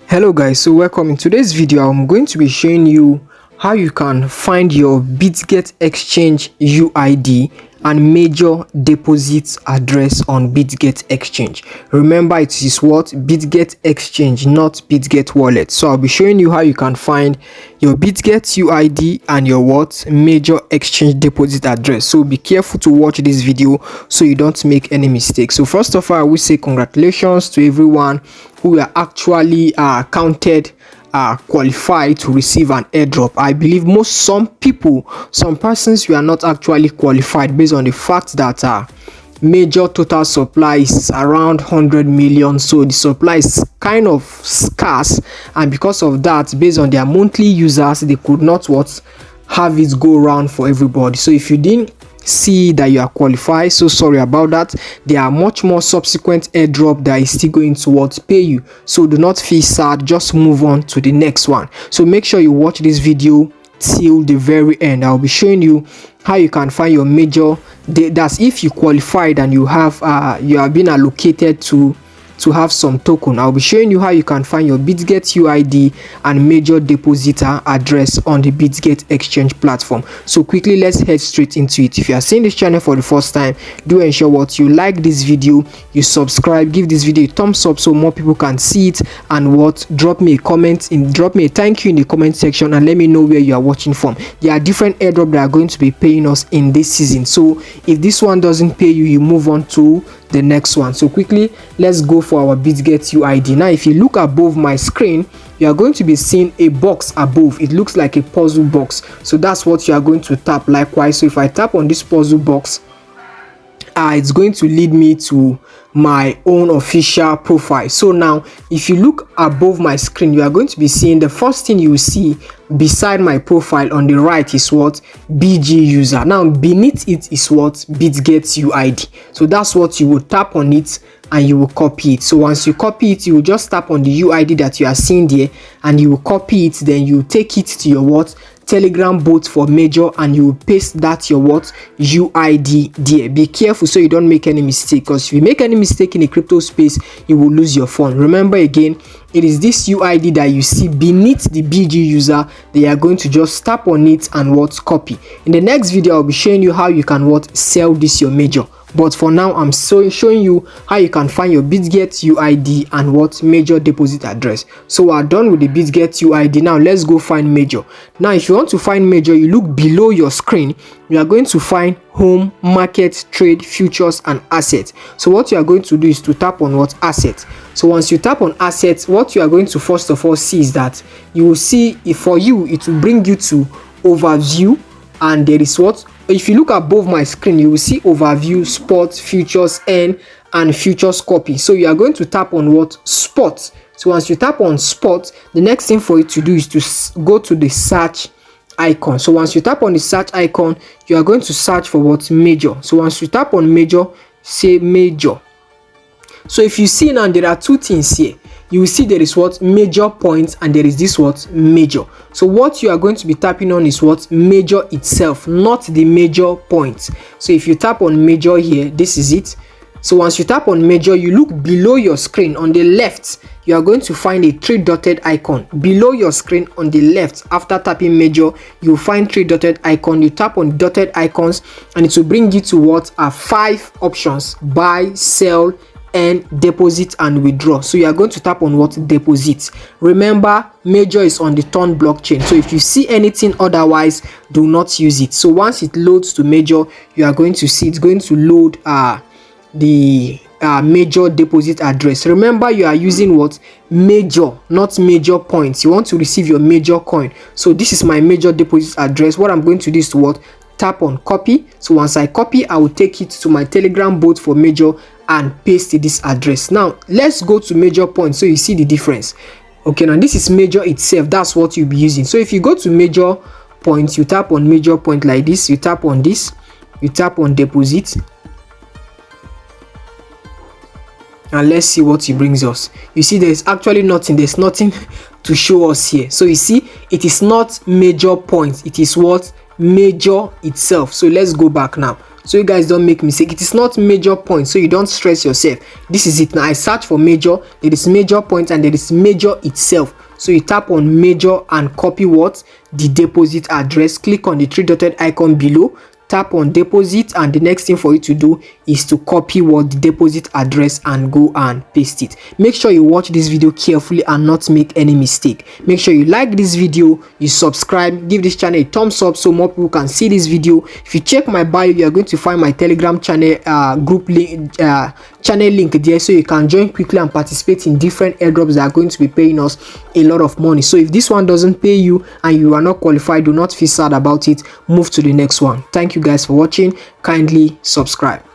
Hello guys, so welcome. In today's video I'm going to be showing you how you can find your Bitget Exchange UID and major deposit address on Bitget Exchange. Remember, it is what? Bitget Exchange, not Bitget Wallet. So I'll be showing you how you can find your Bitget UID and your what? Major exchange deposit address. So be careful to watch this video so you don't make any mistakes. So first of all, I will say congratulations to everyone who are actually counted qualified to receive an airdrop. I believe some persons were not actually qualified based on the fact that major total supply is around 100 million, so the supply is kind of scarce, and because of that, based on their monthly users, they could not have it go around for everybody. So if you didn't see that you are qualified, so sorry about that. There are much more subsequent airdrop that is still going to pay you, so do not feel sad, just move on to the next one. So make sure you watch this video till the very end. I'll be showing you how you can find your major. That's if you qualified and you have been allocated to have some token. I'll be showing you how you can find your Bitget UID and major depositor address on the Bitget Exchange platform. So quickly, let's head straight into it. If you are seeing this channel for the first time, do ensure you like this video, you subscribe, give this video a thumbs up so more people can see it, and drop me a thank you in the comment section and let me know where you are watching from. There are different airdrop that are going to be paying us in this season, so if this one doesn't pay you, you move on to the next one. So quickly, let's go for our Bitget UID. Now if you look above my screen, you are going to be seeing a box above. It looks like a puzzle box, so that's what you are going to tap. Likewise, so if I tap on this puzzle box, it's going to lead me to my own official profile. So now if you look above my screen, you are going to be seeing the first thing you will see beside my profile on the right is BG user. Now beneath it is Bitget UID. So that's what you will tap on it and you will copy it. So once you copy it, you will just tap on the UID that you are seeing there and you will copy it. Then you take it to your Telegram bot for major and you will paste that your UID there. Be careful so you don't make any mistake, because if you make any mistake in the crypto space, you will lose your phone. Remember again, it is this UID that you see beneath the BG user. They are going to just tap on it and copy. In the next video, I'll be showing you how you can sell this your major. But for now, I'm showing you how you can find your Bitget UID and major deposit address. So we're done with the Bitget UID. Now let's go find major. Now if you want to find major, you look below your screen. You are going to find home, market, trade, futures, and assets. So what you are going to do is to tap on assets. So once you tap on assets, what you are going to first of all see is that you will see, for you, it will bring you to overview, and there is if you look above my screen, you will see overview, spot, futures, and futures copy. So you are going to tap on spot. So once you tap on spot, the next thing for you to do is to go to the search icon. So once you tap on the search icon, you are going to search for major. So once you tap on major, say major. So if you see now, there are two things here. You will see there is major points and there is this major. So what you are going to be tapping on is major itself, not the major points. So if you tap on major here, this is it. So once you tap on major, you look below your screen on the left, you are going to find a three dotted icon below your screen on the left. After tapping major, you will find three dotted icon. You tap on dotted icons and it will bring you to are 5 options: buy, sell, and deposit and withdraw. So you are going to tap on deposit. Remember, major is on the Ton blockchain, so if you see anything otherwise, do not use it. So once it loads to major, you are going to see it's going to load the major deposit address. Remember, you are using major, not major points. You want to receive your major coin. So this is my major deposit address. What I'm going to do is to tap on copy. So once I copy, I will take it to my Telegram bot for major and paste this address. Now let's go to major points so you see the difference. Okay, now this is major itself. That's what you'll be using. So if you go to major points, you tap on major point like this, you tap on this, you tap on deposit, and let's see what it brings us. You see there's actually nothing, there's nothing to show us here. So you see it is not major points, it is major itself. So let's go back now. so you guys don't make mistake. It is not major point, so you don't stress yourself. This is it. Now I search for major, there is major point and there is major itself. So you tap on major and copy what? The deposit address. Click on the three dotted icon below, tap on deposit, and the next thing for you to do is to copy what? The deposit address and go and paste it. Make sure you watch this video carefully and not make any mistake. Make sure you like this video, you subscribe, give this channel a thumbs up so more people can see this video. If you check my bio, you are going to find my Telegram channel group link, channel link there, so you can join quickly and participate in different airdrops that are going to be paying us a lot of money. So if this one doesn't pay you and you are not qualified, do not feel sad about it. Move to the next one. Thank you guys for watching. Kindly subscribe.